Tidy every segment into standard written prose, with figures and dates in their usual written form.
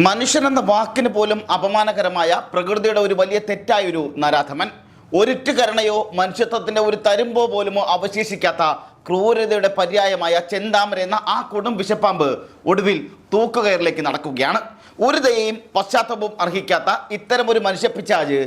മനുഷ്യനെന്ന വാക്കിന് പോലും അപമാനകരമായ പ്രകൃതിയുടെ ഒരു വലിയ തെറ്റായൊരു നരാധമൻ, ഒരിറ്റു കരുണയോ മനുഷ്യത്വത്തിന്റെ ഒരു തരുമ്പോ പോലുമോ അവശേഷിക്കാത്ത ക്രൂരതയുടെ പര്യായമായ ചെന്താമര എന്ന ആ കൊടും വിഷപ്പാമ്പ് ഒടുവിൽ തൂക്കുകയറിലേക്ക് നടക്കുകയാണ്. ഒരു ദയയും പശ്ചാത്തലവും അർഹിക്കാത്ത ഇത്തരമൊരു മനുഷ്യപ്പിശാച്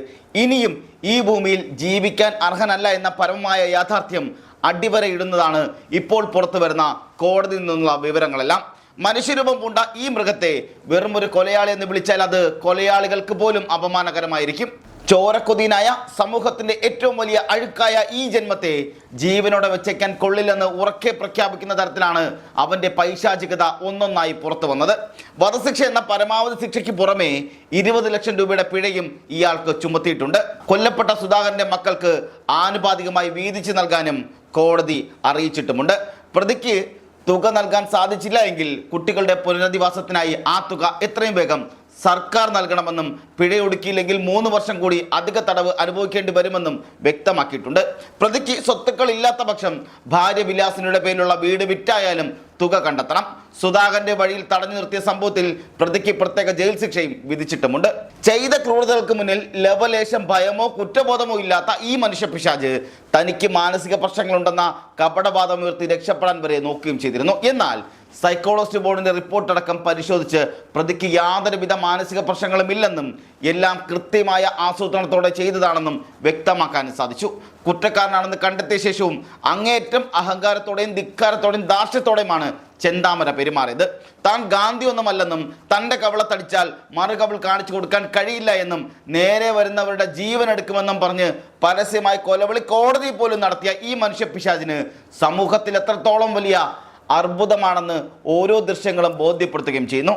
ഇനിയും ഈ ഭൂമിയിൽ ജീവിക്കാൻ അർഹനല്ല എന്ന പരമമായ യാഥാർത്ഥ്യം അടിവരയിടുന്നതാണ് ഇപ്പോൾ പുറത്തു വരുന്ന കോടതിയിൽ നിന്നുള്ള വിവരങ്ങളെല്ലാം. മനുഷ്യരൂപം പൂണ്ട ഈ മൃഗത്തെ വെറും ഒരു കൊലയാളി എന്ന് വിളിച്ചാൽ അത് കൊലയാളികൾക്ക് പോലും അപമാനകരമായിരിക്കും. ചോരക്കൊതിയനായ സമൂഹത്തിന്റെ ഏറ്റവും വലിയ അഴുക്കായ ഈ ജന്മത്തെ ജീവനോടെ വെച്ചേക്കാൻ കൊള്ളില്ലെന്ന് ഉറക്കെ പ്രഖ്യാപിക്കുന്ന തരത്തിലാണ് അവന്റെ പൈശാചികത ഒന്നൊന്നായി പുറത്തു വന്നത്. വധശിക്ഷ എന്ന പരമാവധി ശിക്ഷയ്ക്ക് പുറമെ 20 ലക്ഷം രൂപയുടെ പിഴയും ഇയാൾക്ക് ചുമത്തിയിട്ടുണ്ട്. കൊല്ലപ്പെട്ട സുധാകരന്റെ മക്കൾക്ക് ആനുപാതികമായി വീതിച്ചു നൽകാനും കോടതി അറിയിച്ചിട്ടുമുണ്ട്. പ്രതിക്ക് തുക നൽകാൻ സാധിച്ചില്ല എങ്കിൽ കുട്ടികളുടെ പുനരധിവാസത്തിനായി ആ തുക എത്രയും വേഗം സർക്കാർ നൽകണമെന്നും പിഴയൊടുക്കിയില്ലെങ്കിൽ 3 വർഷം കൂടി അധിക തടവ് അനുഭവിക്കേണ്ടി വരുമെന്നും വ്യക്തമാക്കിയിട്ടുണ്ട്. പ്രതിക്ക് സ്വത്തുക്കൾ ഇല്ലാത്ത പക്ഷം ഭാര്യ വിലാസിനിയുടെ പേരിലുള്ള വീട് വിറ്റായാലും തുക കണ്ടെത്തണം. സുധാകരന്റെ വഴിയിൽ തടഞ്ഞു നിർത്തിയ സംഭവത്തിൽ പ്രതിക്ക് പ്രത്യേക ജയിൽ ശിക്ഷയും വിധിച്ചിട്ടുമുണ്ട്. ചെയ്ത ക്രൂരതകൾക്ക് മുന്നിൽ ലവലേശം ഭയമോ കുറ്റബോധമോ ഇല്ലാത്ത ഈ മനുഷ്യപിശാച് തനിക്ക് മാനസിക പ്രശ്നങ്ങളുണ്ടെന്ന കപടവാദം ഉയർത്തി രക്ഷപ്പെടാൻ വരെ നോക്കുകയും ചെയ്തിരുന്നു. എന്നാൽ സൈക്കോളജിസ്റ്റ് ബോർഡിന്റെ റിപ്പോർട്ടടക്കം പരിശോധിച്ച് പ്രതിക്ക് യാതൊരുവിധ മാനസിക പ്രശ്നങ്ങളും ഇല്ലെന്നും എല്ലാം കൃത്യമായ ആസൂത്രണത്തോടെ ചെയ്തതാണെന്നും വ്യക്തമാക്കാൻ സാധിച്ചു. കുറ്റക്കാരനാണെന്ന് കണ്ടെത്തിയ ശേഷവും അങ്ങേയറ്റം അഹങ്കാരത്തോടെയും ധിക്കാരത്തോടെയും ദാർഷ്ട്യത്തോടെയുമാണ് ചെന്താമര പെരുമാറിയത്. താൻ ഗാന്ധി ഒന്നുമല്ലെന്നും തൻ്റെ കവളത്തടിച്ചാൽ മറുകവൾ കാണിച്ചു കൊടുക്കാൻ കഴിയില്ല എന്നും നേരെ വരുന്നവരുടെ ജീവൻ എടുക്കുമെന്നും പറഞ്ഞ് പരസ്യമായി കൊലവിളി കോടതിയിൽ പോലും നടത്തിയ ഈ മനുഷ്യപിശാചിന് സമൂഹത്തിൽ എത്രത്തോളം വലിയ അർബുദമാണെന്ന് ഓരോ ദൃശ്യങ്ങളും ബോധ്യപ്പെടുത്തുകയും ചെയ്യുന്നു.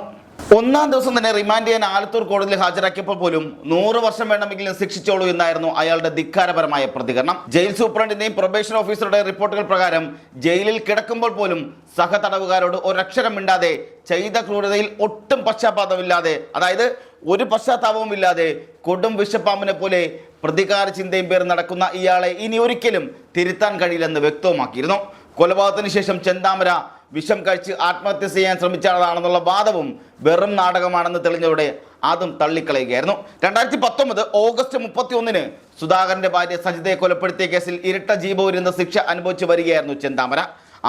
1-ാം ദിവസം തന്നെ റിമാൻഡ് ചെയ്യാൻ ആലത്തൂർ കോടതിയിൽ ഹാജരാക്കിയപ്പോൾ പോലും 100 വർഷം വേണമെങ്കിലും ശിക്ഷിച്ചോളൂ എന്നായിരുന്നു അയാളുടെ ധിക്കാരപരമായ പ്രതികരണം. ജയിൽ സൂപ്രണ്ടിന്റെയും പ്രൊബേഷൻ ഓഫീസറുടെ റിപ്പോർട്ടുകൾ പ്രകാരം ജയിലിൽ കിടക്കുമ്പോൾ പോലും സഹതടവുകാരോട് ഒരക്ഷരം മിണ്ടാതെ ചെയ്ത ക്രൂരതയിൽ ഒട്ടും പശ്ചാത്താപമില്ലാതെ, അതായത് ഒരു പശ്ചാത്താപവും ഇല്ലാതെ കൊടും വിഷപ്പാമ്പിനെ പോലെ പ്രതികാര ചിന്തയും പേർ നടക്കുന്ന ഇയാളെ ഇനി ഒരിക്കലും തിരുത്താൻ കഴിയില്ലെന്ന് വ്യക്തമാക്കിയിരുന്നു. കൊലപാതകത്തിന് ശേഷം ചെന്താമര വിഷം കഴിച്ച് ആത്മഹത്യ ചെയ്യാൻ ശ്രമിച്ചതാണെന്നുള്ള വാദവും വെറും നാടകമാണെന്ന് തെളിഞ്ഞതോടെ അതും തള്ളിക്കളയുകയായിരുന്നു. 2019 ഓഗസ്റ്റ് 31-ന് സുധാകരന്റെ ഭാര്യ സജിതയെ കൊലപ്പെടുത്തിയ കേസിൽ ഇരട്ട ജീവപര്യന്ത ശിക്ഷ അനുഭവിച്ചു വരികയായിരുന്നു ചെന്താമര.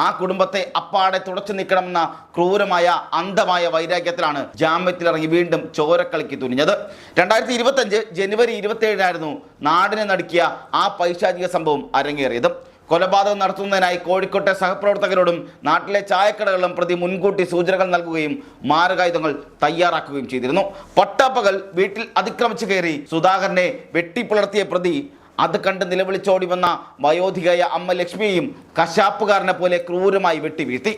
ആ കുടുംബത്തെ അപ്പാടെ തുടച്ചു നീക്കണമെന്ന ക്രൂരമായ അന്ധമായ വൈരാഗ്യത്തിലാണ് ജാമ്യത്തിലിറങ്ങി വീണ്ടും ചോരക്കളിക്ക് തുനിഞ്ഞത്. 2025 ജനുവരി 27-നായിരുന്നു നാടിനെ നടുക്കിയ ആ പൈശാചിക സംഭവം അരങ്ങേറിയതും. കൊലപാതകം നടത്തുന്നതിനായി കോഴിക്കോട്ടെ സഹപ്രവർത്തകരോടും നാട്ടിലെ ചായക്കടകളിലും പ്രതി മുൻകൂട്ടി സൂചനകൾ നൽകുകയും മാരകായുധങ്ങൾ തയ്യാറാക്കുകയും ചെയ്തിരുന്നു. പട്ടാപ്പകൽ വീട്ടിൽ അതിക്രമിച്ചു കയറി സുധാകരനെ വെട്ടിപ്പിളർത്തിയ പ്രതി അത് കണ്ട് നിലവിളിച്ചോടി വന്ന വയോധികയായ അമ്മ ലക്ഷ്മിയെയും കശാപ്പുകാരനെ പോലെ ക്രൂരമായി വെട്ടിവീഴ്ത്തി.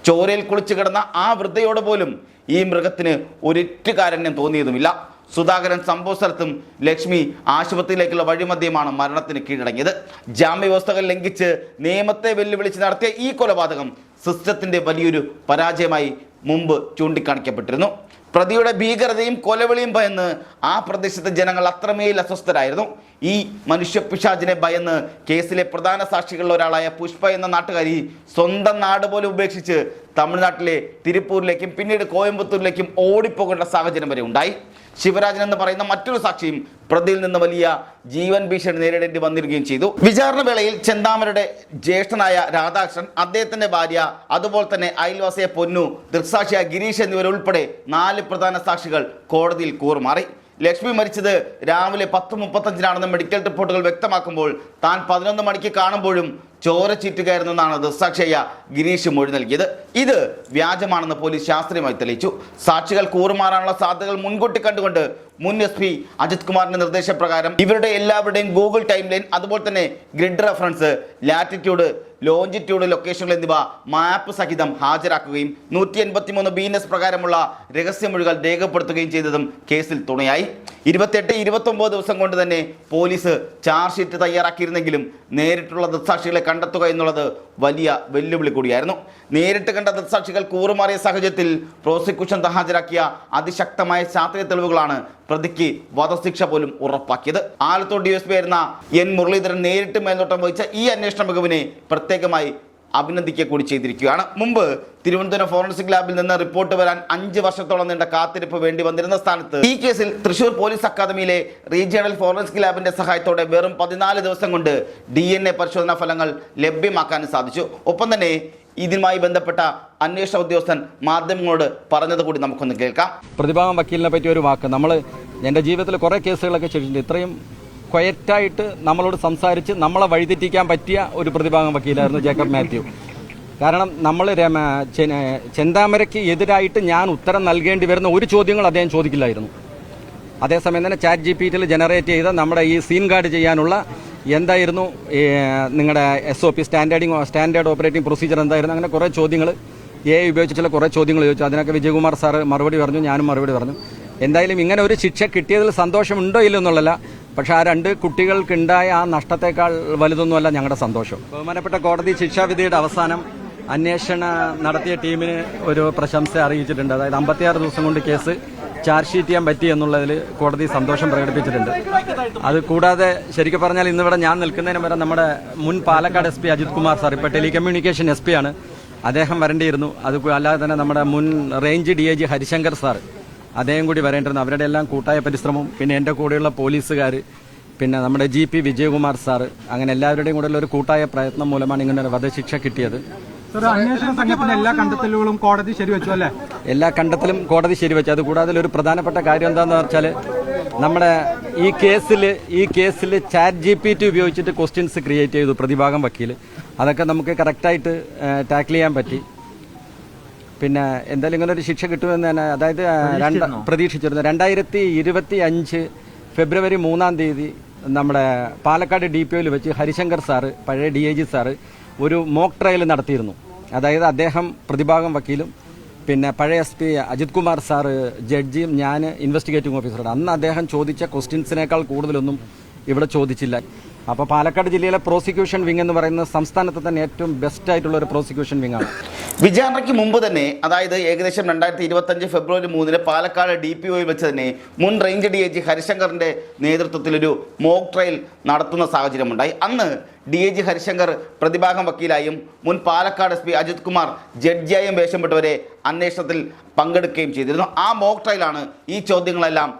ചോരയിൽ കുളിച്ചു കിടന്ന ആ വൃദ്ധയോട് പോലും ഈ മൃഗത്തിന് ഒരിറ്റു കാരുണ്യം തോന്നിയതുമില്ല. സുധാകരൻ സംഭവ സ്ഥലത്തും ലക്ഷ്മി ആശുപത്രിയിലേക്കുള്ള വഴിമധ്യമാണ് മരണത്തിന് കീഴടങ്ങിയത്. ജാമ്യവ്യവസ്ഥകൾ ലംഘിച്ച് നിയമത്തെ വെല്ലുവിളിച്ച് നടത്തിയ ഈ കൊലപാതകം സിസ്റ്റത്തിന്റെ വലിയൊരു പരാജയമായി മുമ്പ് ചൂണ്ടിക്കാണിക്കപ്പെട്ടിരുന്നു. പ്രതിയുടെ ഭീകരതയും കൊലവിളിയും ഭയന്ന് ആ പ്രദേശത്തെ ജനങ്ങൾ അത്രമേൽ അസ്വസ്ഥരായിരുന്നു. ഈ മനുഷ്യപിശാചിനെ ഭയന്ന് കേസിലെ പ്രധാന സാക്ഷികളിൽ ഒരാളായ പുഷ്പ എന്ന നാട്ടുകാരി സ്വന്തം നാട് പോലും ഉപേക്ഷിച്ച് തമിഴ്നാട്ടിലെ തിരുപ്പൂരിലേക്കും പിന്നീട് കോയമ്പത്തൂരിലേക്കും ഓടിപ്പോകേണ്ട സാഹചര്യം വരെ ഉണ്ടായി. ശിവരാജൻ എന്ന് പറയുന്ന മറ്റൊരു സാക്ഷിയും പ്രതിയിൽ നിന്ന് വലിയ ജീവൻ ഭീഷണി നേരിടേണ്ടി വന്നിരിക്കുകയും ചെയ്തു. വിചാരണ വേളയിൽ ചെന്താമരയുടെ ജ്യേഷ്ഠനായ രാധാകൃഷ്ണൻ, അദ്ദേഹത്തിന്റെ ഭാര്യ, അതുപോലെ തന്നെ അയൽവാസിയെ പൊന്നു, ദൃക്സാക്ഷിയായ ഗിരീഷ് എന്നിവരുൾപ്പെടെ 4 പ്രധാന സാക്ഷികൾ കോടതിയിൽ കൂറുമാറി. ലക്ഷ്മി മരിച്ചത് രാവിലെ 10:35-നാണെന്ന് മെഡിക്കൽ റിപ്പോർട്ടുകൾ വ്യക്തമാക്കുമ്പോൾ താൻ 11 മണിക്ക് കാണുമ്പോഴും ചോര ചീറ്റുകയായിരുന്നെന്നാണ് ദൃക്സാക്ഷിയായ ഗിരീഷ് മൊഴി നൽകിയത്. ഇത് വ്യാജമാണെന്ന് പോലീസ് ശാസ്ത്രീയമായി തെളിയിച്ചു. സാക്ഷികൾ കൂറുമാറാനുള്ള സാധ്യതകൾ മുൻകൂട്ടി കണ്ടുകൊണ്ട് മുൻ SP അജിത് കുമാറിന്റെ നിർദ്ദേശപ്രകാരം ഇവരുടെ എല്ലാവരുടെയും ഗൂഗിൾ ടൈം ലൈൻ, അതുപോലെ തന്നെ ഗ്രിഡ് റെഫറൻസ്, ലാറ്റിറ്റ്യൂഡ്, ലോഞ്ചിറ്റ്യൂഡ് ലൊക്കേഷനുകൾ എന്നിവ മാപ്പ് സഹിതം ഹാജരാക്കുകയും 183 BNS പ്രകാരമുള്ള രഹസ്യമൊഴികൾ രേഖപ്പെടുത്തുകയും ചെയ്തതും കേസിൽ തുണയായി. 28-29 ദിവസം കൊണ്ട് തന്നെ പോലീസ് ചാർജ് ഷീറ്റ് തയ്യാറാക്കിയിരുന്നെങ്കിലും നേരിട്ടുള്ള ദൃക്സാക്ഷികളെ കണ്ടെത്തുക എന്നുള്ളത് വലിയ വെല്ലുവിളി കൂടിയായിരുന്നു. നേരിട്ട് കണ്ട ദൃക്സാക്ഷികൾ കൂറുമാറിയ സാഹചര്യത്തിൽ പ്രോസിക്യൂഷൻ ഹാജരാക്കിയ അതിശക്തമായ ശാസ്ത്രീയ തെളിവുകളാണ് പ്രതിക്ക് വധശിക്ഷ പോലും ഉറപ്പാക്കിയത്. ആലത്തൂർ DSP ആയിരുന്ന N മുരളീധരൻ നേരിട്ട് മേൽനോട്ടം വഹിച്ച ഈ അന്വേഷണ മികവിനെ പ്രത്യേകമായി അഭിനന്ദിക്കുക കൂടി ചെയ്തിരിക്കുകയാണ്. മുമ്പ് തിരുവനന്തപുരം ഫോറൻസിക് ലാബിൽ നിന്ന് റിപ്പോർട്ട് വരാൻ 5 വർഷത്തോളം നീണ്ട കാത്തിരിപ്പ് വേണ്ടി വന്നിരുന്ന സ്ഥാനത്ത് ഈ കേസിൽ തൃശൂർ പോലീസ് അക്കാദമിയിലെ റീജിയണൽ ഫോറൻസിക് ലാബിന്റെ സഹായത്തോടെ വെറും 14 ദിവസം കൊണ്ട് DNA പരിശോധനാ ഫലങ്ങൾ ലഭ്യമാക്കാൻ സാധിച്ചു. ഒപ്പം തന്നെ ഇതുമായി ബന്ധപ്പെട്ട അന്വേഷണ ഉദ്യോഗസ്ഥൻ മാധ്യമങ്ങളോട് പറഞ്ഞത് കൂടി നമുക്കൊന്ന് കേൾക്കാം. പ്രതിഭാഗം വക്കീലിനെ പറ്റിയ ഒരു വാക്ക്, എൻ്റെ ജീവിതത്തിൽ കുറേ കേസുകളൊക്കെ ചെയ്തിട്ടുണ്ട്. ഇത്രയും ക്വയറ്റായിട്ട് നമ്മളോട് സംസാരിച്ച് നമ്മളെ വഴിതെറ്റിക്കാൻ പറ്റിയ ഒരു പ്രതിഭാഗം വക്കീലായിരുന്നു ജേക്കബ് മാത്യു. കാരണം നമ്മൾ ചെന്താമരയ്ക്ക് എതിരായിട്ട് ഞാൻ ഉത്തരം നൽകേണ്ടി വരുന്ന ഒരു ചോദ്യങ്ങൾ അദ്ദേഹം ചോദിക്കില്ലായിരുന്നു. അതേസമയം തന്നെ ChatGPT ജനറേറ്റ് ചെയ്ത നമ്മുടെ ഈ സീൻ ഗാർഡ് ചെയ്യാനുള്ള എന്തായിരുന്നു നിങ്ങളുടെ SOP സ്റ്റാൻഡേർഡ് ഓപ്പറേറ്റിംഗ് പ്രൊസീജിയർ എന്തായിരുന്നു, അങ്ങനെ കുറേ ചോദ്യങ്ങൾ AI ഉപയോഗിച്ചിട്ടുള്ള കുറേ ചോദ്യങ്ങൾ ചോദിച്ചു. അതിനൊക്കെ വിജയകുമാർ സാറ് മറുപടി പറഞ്ഞു, ഞാനും മറുപടി പറഞ്ഞു. എന്തായാലും ഇങ്ങനെ ഒരു ശിക്ഷ കിട്ടിയതിൽ സന്തോഷമുണ്ടോ ഇല്ലോ എന്നുള്ളതല്ല, പക്ഷെ ആ 2 കുട്ടികൾക്കുണ്ടായ ആ നഷ്ടത്തെക്കാൾ വലുതൊന്നുമല്ല ഞങ്ങളുടെ സന്തോഷം. ബഹുമാനപ്പെട്ട കോടതി ശിക്ഷാവിധിയുടെ അവസാനം അന്വേഷണ നടത്തിയ ടീമിന് ഒരു പ്രശംസ അറിയിച്ചിട്ടുണ്ട്. അതായത് 56 ദിവസം കൊണ്ട് കേസ് ചാർജ് ഷീറ്റ് ചെയ്യാൻ പറ്റി എന്നുള്ളതിൽ കോടതി സന്തോഷം പ്രകടിപ്പിച്ചിട്ടുണ്ട്. അത് കൂടാതെ ശരിക്കും പറഞ്ഞാൽ ഇന്നിവിടെ ഞാൻ നിൽക്കുന്നതിന് വരെ നമ്മുടെ മുൻ പാലക്കാട് SP അജിത് കുമാർ സാർ, ഇപ്പോൾ ടെലികമ്മ്യൂണിക്കേഷൻ SP ആണ്, അദ്ദേഹം വരേണ്ടിയിരുന്നു. അത് അല്ലാതെ തന്നെ നമ്മുടെ മുൻ റേഞ്ച് DIG ഹരിശങ്കർ സാർ, അദ്ദേഹം കൂടി വരേണ്ടിരുന്നു. അവരുടെ എല്ലാം കൂട്ടായ പരിശ്രമവും പിന്നെ എൻ്റെ കൂടെയുള്ള പോലീസുകാർ, പിന്നെ നമ്മുടെ GP വിജയകുമാർ സാർ, അങ്ങനെ എല്ലാവരുടെയും കൂടെയുള്ള ഒരു കൂട്ടായ പ്രയത്നം മൂലമാണ് ഇങ്ങനെ ഒരു വധശിക്ഷ കിട്ടിയത്. അന്വേഷണ സംഘത്തിന്റെ എല്ലാ കണ്ടെത്തലുകളും കോടതി ശരിവെച്ചു അല്ലേ? എല്ലാ കണ്ടെത്തലും കോടതി ശരിവെച്ചു. അതുകൂടാതെ ഒരു പ്രധാനപ്പെട്ട കാര്യം എന്താണെന്ന് വെച്ചാൽ നമ്മുടെ ഈ കേസിൽ ChatGPT ഉപയോഗിച്ചിട്ട് ക്വസ്റ്റ്യൻസ് ക്രിയേറ്റ് ചെയ്തു പ്രതിഭാഗം വക്കീൽ. അതൊക്കെ നമുക്ക് കറക്റ്റായിട്ട് ടാക്കിൾ ചെയ്യാൻ പറ്റി. പിന്നെ എന്തായാലും ഇങ്ങനെ ഒരു ശിക്ഷ കിട്ടുമെന്ന് തന്നെ അതായത് പ്രതീക്ഷിച്ചിരുന്നു. 2025 ഫെബ്രുവരി 3-ാം തീയതി നമ്മുടെ പാലക്കാട് DPOയിൽ വെച്ച് ഹരിശങ്കർ സാറ്, പഴയ DIG സാറ്, ഒരു മോക്ക് ട്രയൽ നടത്തിയിരുന്നു. അതായത് അദ്ദേഹം പ്രതിഭാഗം വക്കീലും പിന്നെ പഴയ SP അജിത് കുമാർ സാറ് ജഡ്ജിയും ഞാൻ ഇൻവെസ്റ്റിഗേറ്റിംഗ് ഓഫീസറാണ്. അന്ന് അദ്ദേഹം ചോദിച്ച ക്വസ്റ്റ്യൻസിനേക്കാൾ കൂടുതലൊന്നും ഇവിടെ ചോദിച്ചില്ല. അപ്പോൾ പാലക്കാട് ജില്ലയിലെ പ്രോസിക്യൂഷൻ വിങ് എന്ന് പറയുന്നത് സംസ്ഥാനത്ത് തന്നെ ഏറ്റവും ബെസ്റ്റ് ആയിട്ടുള്ള ഒരു പ്രോസിക്യൂഷൻ വിങ് ആണ്. വിചാരണയ്ക്ക് മുമ്പ് തന്നെ, അതായത് ഏകദേശം 2025 ഫെബ്രുവരി 3-ന് പാലക്കാട് DPOയിൽ വെച്ച് തന്നെ മുൻ റേഞ്ച് DIG ഹരിശങ്കറിന്റെ നേതൃത്വത്തിലൊരു മോക്ക് ട്രയൽ നടത്തുന്ന സാഹചര്യമുണ്ടായി. അന്ന് DIG ഹരിശങ്കർ പ്രതിഭാഗം വക്കീലായും മുൻ പാലക്കാട് SP അജിത് കുമാർ ജഡ്ജിയായും വേഷപ്പെട്ടവരെ അന്വേഷണത്തിൽ പങ്കെടുക്കുകയും ചെയ്തിരുന്നു. ആ മോക്ക് ട്രയലാണ് ഈ ചോദ്യങ്ങളെല്ലാം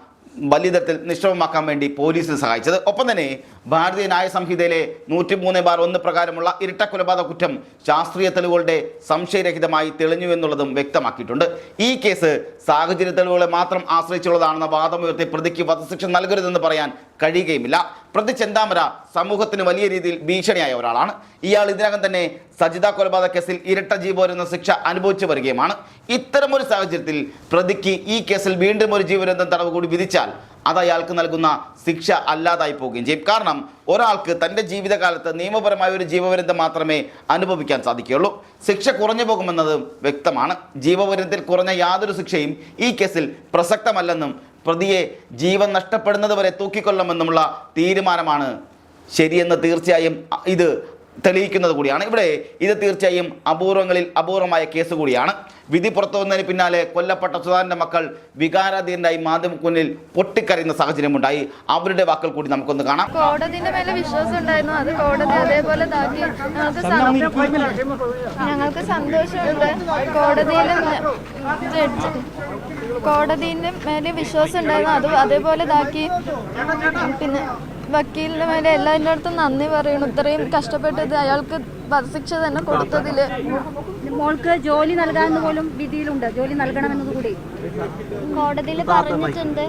വലിയ തരത്തിൽ നിഷ്പ്രഭമാക്കാൻ വേണ്ടി പോലീസിന് സഹായിച്ചത്. ഒപ്പം തന്നെ ഭാരതീയ ന്യായ സംഹിതയിലെ 103(1) പ്രകാരമുള്ള ഇരട്ട കൊലപാതക കുറ്റം ശാസ്ത്രീയ തെളിവുകളുടെ സംശയരഹിതമായി തെളിഞ്ഞു എന്നുള്ളതും വ്യക്തമാക്കിയിട്ടുണ്ട്. ഈ കേസ് സാഹചര്യ തെളിവുകളെ മാത്രം ആശ്രയിച്ചുള്ളതാണെന്ന വാദമുയർത്തി പ്രതിക്ക് വധശിക്ഷ നൽകരുതെന്ന് പറയാൻ കഴിയുകയുമില്ല. പ്രതി ചെന്താമര സമൂഹത്തിന് വലിയ രീതിയിൽ ഭീഷണിയായ ഒരാളാണ്. ഇയാൾ ഇതിനകം തന്നെ സജിത കൊലപാതക കേസിൽ ഇരട്ട ജീവപര്യന്ത ശിക്ഷ അനുഭവിച്ചു വരികയുമാണ്. ഇത്തരമൊരു സാഹചര്യത്തിൽ പ്രതിക്ക് ഈ കേസിൽ വീണ്ടും ഒരു ജീവപര്യന്തം തടവ് കൂടി വിധിച്ചാൽ അത് അയാൾക്ക് നൽകുന്ന ശിക്ഷ അല്ലാതായി പോവുകയും ചെയ്യും. കാരണം ഒരാൾക്ക് തൻ്റെ ജീവിതകാലത്ത് നിയമപരമായ ഒരു ജീവപര്യന്തം മാത്രമേ അനുഭവിക്കാൻ സാധിക്കുകയുള്ളൂ. ശിക്ഷ കുറഞ്ഞു പോകുമെന്നത് വ്യക്തമാണ്. ജീവപര്യന്തത്തിൽ കുറഞ്ഞ യാതൊരു ശിക്ഷയും ഈ കേസിൽ പ്രസക്തമല്ലെന്നും പ്രതിയെ ജീവൻ നഷ്ടപ്പെടുന്നത് വരെ തൂക്കിക്കൊള്ളണമെന്നുമുള്ള തീരുമാനമാണ് ശരിയെന്ന് തീർച്ചയായും ഇത് തെളിയിക്കുന്നത് കൂടിയാണ്. ഇവിടെ ഇത് തീർച്ചയായും അപൂർവങ്ങളിൽ അപൂർവമായ കേസ് കൂടിയാണ്. വിധി പുറത്തു വന്നതിന് പിന്നാലെ കൊല്ലപ്പെട്ട സുധാകരന്റെ മക്കൾ വികാരാധീനരായി മാധ്യമക്കുന്നിൽ പൊട്ടിക്കരയുന്ന സാഹചര്യമുണ്ടായി. അവരുടെ വാക്കുകൾ കൂടി നമുക്കൊന്ന് കാണാം. കോടതിന്റെ മേലെ വിശ്വാസം ഉണ്ടായിരുന്നു. അത് കോടതി അതേപോലെ ഇതാക്കി. ഞങ്ങൾക്ക് സന്തോഷമുണ്ട്. കോടതിന്റെ മേലെ വിശ്വാസം ഉണ്ടായിരുന്നു. അത് അതേപോലെ ഇതാക്കി. പിന്നെ വക്കീലിന്റെ മേലെ എല്ലാവരുടെ അടുത്തും നന്ദി പറയണം. ഇത്രയും കഷ്ടപ്പെട്ടത് അയാൾക്ക് വധശിക്ഷ തന്നെ കൊടുത്തതില്. മോൾക്ക് ജോലി നൽകാമെന്ന് പോലും വിധിയിലുണ്ട്. ജോലി നൽകണമെന്നത് കൂടി കോടതിയിൽ പറഞ്ഞിട്ടുണ്ട്.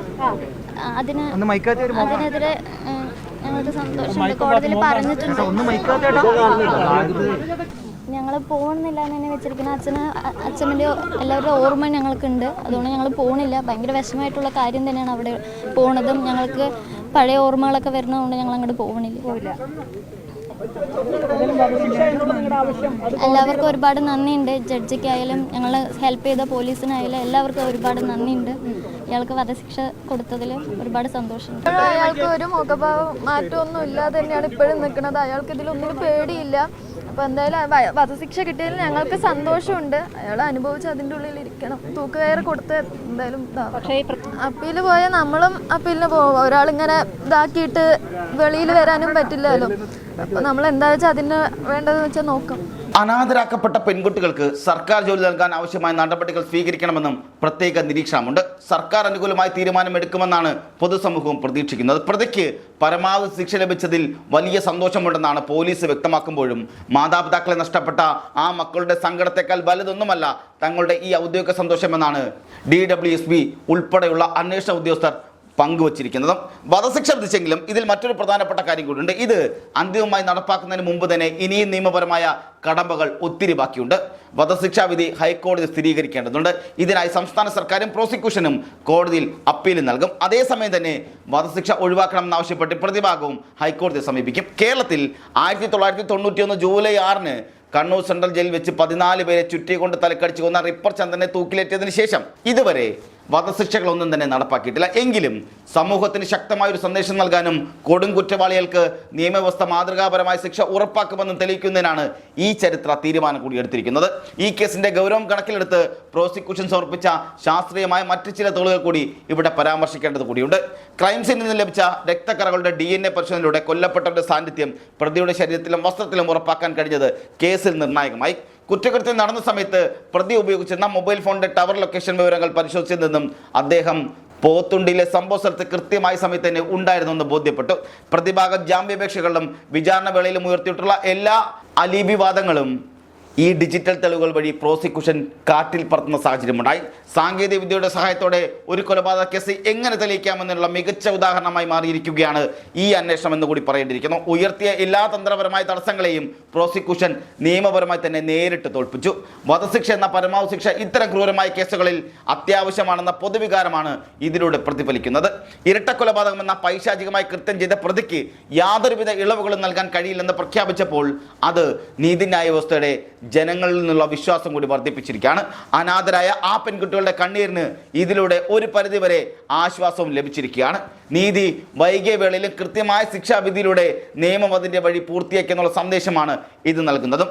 അതിനെതിരെ ഞങ്ങൾക്ക് സന്തോഷമുണ്ട്. കോടതിയിൽ പറഞ്ഞിട്ടുണ്ട്. ഞങ്ങൾ പോകണമെന്നില്ല എന്ന് തന്നെ വെച്ചിരിക്കുന്ന അച്ഛൻ്റെ എല്ലാവരുടെ ഓർമ്മ ഞങ്ങൾക്കുണ്ട്. അതുകൊണ്ട് ഞങ്ങൾ പോകണില്ല. ഭയങ്കര വിഷമമായിട്ടുള്ള കാര്യം തന്നെയാണ് അവിടെ പോണതും. ഞങ്ങൾക്ക് പഴയ ഓർമ്മകളൊക്കെ വരുന്നതുകൊണ്ട് ഞങ്ങൾ അങ്ങോട്ട് പോകണില്ല. എല്ലാവർക്കും ഒരുപാട് നന്ദിയുണ്ട്. ജഡ്ജിക്കായാലും ഞങ്ങൾ ഹെൽപ്പ് ചെയ്ത പോലീസിനായാലും എല്ലാവർക്കും ഒരുപാട് നന്ദിയുണ്ട്. ഇയാൾക്ക് വധശിക്ഷ കൊടുത്തതിൽ ഒരുപാട് സന്തോഷമുണ്ട്. അയാൾക്ക് ഒരു മുഖഭാവം മാറ്റമൊന്നും ഇല്ലാതെ തന്നെയാണ് ഇപ്പോഴും നിൽക്കുന്നത്. അയാൾക്ക് ഇതിലൊന്നിനും പേടിയില്ല. അപ്പോൾ എന്തായാലും വധശിക്ഷ കിട്ടിയതിൽ ഞങ്ങൾക്ക് സന്തോഷമുണ്ട്. അയാൾ അനുഭവിച്ച് അതിൻ്റെ ഉള്ളിൽ ഇരിക്കണം. തൂക്കുകയറ് കൊടുത്ത് എന്തായാലും അപ്പീൽ പോയാൽ നമ്മളും അപ്പീലിന് പോകും. ഒരാളിങ്ങനെ ഇതാക്കിയിട്ട് വെളിയിൽ വരാനും പറ്റില്ലല്ലോ. അപ്പോൾ നമ്മൾ എന്താ വെച്ചാൽ അതിന് വേണ്ടതെന്ന് വെച്ചാൽ നോക്കാം. അനാഥരാക്കപ്പെട്ട പെൺകുട്ടികൾക്ക് സർക്കാർ ജോലി നൽകാൻ ആവശ്യമായ നടപടികൾ സ്വീകരിക്കണമെന്നും പ്രത്യേക നിരീക്ഷണമുണ്ട്. സർക്കാർ അനുകൂലമായ തീരുമാനമെടുക്കുമെന്നാണ് പൊതുസമൂഹവും പ്രതീക്ഷിക്കുന്നത്. പ്രതിക്ക് പരമാവധി ശിക്ഷ ലഭിച്ചതിൽ വലിയ സന്തോഷമുണ്ടെന്നാണ് പോലീസ് വ്യക്തമാക്കുമ്പോഴും മാതാപിതാക്കളെ നഷ്ടപ്പെട്ട ആ മക്കളുടെ സങ്കടത്തെക്കാൾ വലുതൊന്നുമല്ല തങ്ങളുടെ ഈ ഔദ്യോഗിക സന്തോഷമെന്നാണ് DWSP ഉൾപ്പെടെയുള്ള അന്വേഷണ ഉദ്യോഗസ്ഥർ പങ്കുവച്ചിരിക്കുന്നതും. വധശിക്ഷ വിധിച്ചെങ്കിലും ഇതിൽ മറ്റൊരു പ്രധാനപ്പെട്ട കാര്യം കൂടിയുണ്ട്. ഇത് അന്തിമമായി നടപ്പാക്കുന്നതിന് മുമ്പ് തന്നെ ഇനിയും നിയമപരമായ കടമ്പകൾ ഒത്തിരി ബാക്കിയുണ്ട്. വധശിക്ഷാ വിധി ഹൈക്കോടതി സ്ഥിരീകരിക്കേണ്ടതുണ്ട്. ഇതിനായി സംസ്ഥാന സർക്കാരും പ്രോസിക്യൂഷനും കോടതിയിൽ അപ്പീൽ നൽകും. അതേസമയം തന്നെ വധശിക്ഷ ഒഴിവാക്കണമെന്നാവശ്യപ്പെട്ട് പ്രതിഭാഗവും ഹൈക്കോടതിയെ സമീപിക്കും. കേരളത്തിൽ 1991 ജൂലൈ 6 കണ്ണൂർ സെൻട്രൽ ജയിലിൽ വെച്ച് 14 പേരെ ചുറ്റിക്കൊണ്ട് തലക്കടിച്ചു കൊന്ന റിപ്പർ ചന്ദ്രനെ തൂക്കിലേറ്റിയതിനു ശേഷം ഇതുവരെ വധശിക്ഷകളൊന്നും തന്നെ നടപ്പാക്കിയിട്ടില്ല. എങ്കിലും സമൂഹത്തിന് ശക്തമായൊരു സന്ദേശം നൽകാനും കൊടും കുറ്റവാളികൾക്ക് നിയമവ്യവസ്ഥ മാതൃകാപരമായ ശിക്ഷ ഉറപ്പാക്കുമെന്നും തെളിയിക്കുന്നതിനാണ് ഈ ചരിത്ര തീരുമാനം കൂടി എടുത്തിരിക്കുന്നത്. ഈ കേസിന്റെ ഗൗരവം കണക്കിലെടുത്ത് പ്രോസിക്യൂഷൻ സമർപ്പിച്ച ശാസ്ത്രീയമായ മറ്റു ചില തെളിവുകൾ കൂടി ഇവിടെ പരാമർശിക്കേണ്ടത് കൂടിയുണ്ട്. ക്രൈം സീനിൽ നിന്ന് ലഭിച്ച രക്തക്കറകളുടെ DNA പരിശോധനയിലൂടെ കൊല്ലപ്പെട്ടവരുടെ സാന്നിധ്യം പ്രതിയുടെ ശരീരത്തിലും വസ്ത്രത്തിലും ഉറപ്പാക്കാൻ കഴിഞ്ഞത് കേസിൽ നിർണായകമായി. കുറ്റകൃത്യം നടന്ന സമയത്ത് പ്രതി ഉപയോഗിച്ചിരുന്ന മൊബൈൽ ഫോണിന്റെ ടവർ ലൊക്കേഷൻ വിവരങ്ങൾ പരിശോധിച്ചതിൽ നിന്നും അദ്ദേഹം പോത്തുണ്ടിയിലെ സംഭവ സ്ഥലത്ത് കൃത്യമായ സമയത്ത് തന്നെ ഉണ്ടായിരുന്നെന്ന് ബോധ്യപ്പെട്ടു. പ്രതിഭാഗം ജാമ്യാപേക്ഷകളിലും വിചാരണ വേളയിലും ഉയർത്തിയിട്ടുള്ള എല്ലാ അലീബി വാദങ്ങളും ഈ ഡിജിറ്റൽ തെളിവുകൾ വഴി പ്രോസിക്യൂഷൻ കാറ്റിൽ പറത്തുന്ന സാഹചര്യമുണ്ടായി. സാങ്കേതിക വിദ്യയുടെ സഹായത്തോടെ ഒരു കൊലപാതക കേസ് എങ്ങനെ തെളിയിക്കാമെന്നുള്ള മികച്ച ഉദാഹരണമായി മാറിയിരിക്കുകയാണ് ഈ അന്വേഷണം എന്ന് കൂടി പറയേണ്ടിയിരിക്കുന്നു. ഉയർത്തിയ എല്ലാ തന്ത്രപരമായ തടസ്സങ്ങളെയും പ്രോസിക്യൂഷൻ നിയമപരമായി തന്നെ നേരിട്ട് തോൽപ്പിച്ചു. വധശിക്ഷ എന്ന പരമാവധി ശിക്ഷ ഇത്തരം ക്രൂരമായ കേസുകളിൽ അത്യാവശ്യമാണെന്ന പൊതുവികാരമാണ് ഇതിലൂടെ പ്രതിഫലിക്കുന്നത്. ഇരട്ടക്കൊലപാതകം എന്ന പൈശാചികമായി കൃത്യം ചെയ്ത പ്രതിക്ക് യാതൊരുവിധ ഇളവുകളും നൽകാൻ കഴിയില്ലെന്ന് പ്രഖ്യാപിച്ചപ്പോൾ അത് നീതിന്യായ വ്യവസ്ഥയുടെ ജനങ്ങളിൽ നിന്നുള്ള വിശ്വാസം കൂടി വർദ്ധിപ്പിച്ചിരിക്കുകയാണ്. അനാഥരായ ആ പെൺകുട്ടികളുടെ കണ്ണീരിന് ഇതിലൂടെ ഒരു പരിധിവരെ ആശ്വാസവും ലഭിച്ചിരിക്കുകയാണ്. നീതി വൈകിയ വേളയിലും കൃത്യമായ ശിക്ഷാവിധിയിലൂടെ നിയമം അതിൻ്റെ വഴി പൂർത്തിയാക്കിയെന്നുള്ള സന്ദേശമാണ് ഇത് നൽകുന്നതും.